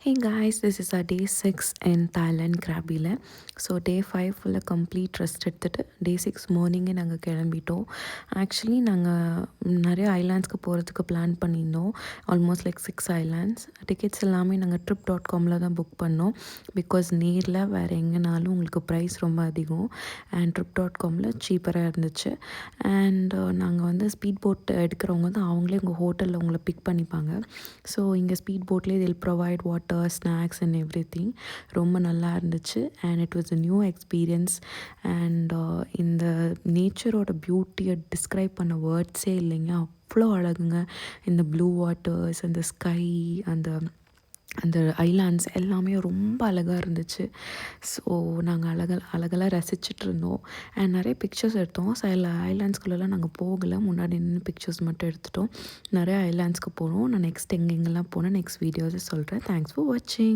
Hey guys, this is our day 6 in Thailand Krabiல. So day 5 ஃபுல்லாக complete rest எடுத்துகிட்டு டே 6 மார்னிங்கே நாங்கள் கிளம்பிட்டோம். ஆக்சுவலி நாங்கள் நிறைய ஐலாண்ட்ஸ்க்கு போகிறதுக்கு பிளான் பண்ணியிருந்தோம். Almost like 6 islands. டிக்கெட்ஸ் எல்லாமே நாங்கள் trip.comல தான் புக் பண்ணோம். பிகாஸ் நேரில் வேறு எங்கேனாலும் உங்களுக்கு ப்ரைஸ் ரொம்ப அதிகம். அண்ட் trip.comல சீப்பராக இருந்துச்சு. அண்ட் நாங்கள் வந்து ஸ்பீட் போட் எடுக்கிறவங்க வந்து அவங்களே உங்கள் ஹோட்டலில் உங்களை பிக் பண்ணிப்பாங்க. ஸோ இங்கே ஸ்பீட் போட்லேயே they'll provide water, snacks and everything. ரொம்ப நல்லா இருந்துச்சு. And it was a new experience. And இந்த நேச்சரோட பியூட்டியை டிஸ்கிரைப் பண்ண வேர்ட்ஸே இல்லைங்க. அவ்வளோ அழகுங்க. இந்த ப்ளூ வாட்டர்ஸ், அந்த ஸ்கை, அந்த அந்த ஐலாண்ட்ஸ் எல்லாமே ரொம்ப அழகாக இருந்துச்சு. ஸோ நாங்கள் அழகெல்லாம் ரசிச்சுட்டு இருந்தோம். அண்ட் நிறைய பிக்சர்ஸ் எடுத்தோம். சில ஐலாண்ட்ஸ்குள்ளெல்லாம் நாங்கள் போகலை, முன்னாடி நின்று பிக்சர்ஸ் மட்டும் எடுத்துட்டோம். நிறைய ஐலாண்ட்ஸ்க்கு போனோம். நான் நெக்ஸ்ட் எங்கெங்கெல்லாம் போனேன் நெக்ஸ்ட் வீடியோஸை சொல்கிறேன். தேங்க்ஸ் ஃபார் வாட்சிங்.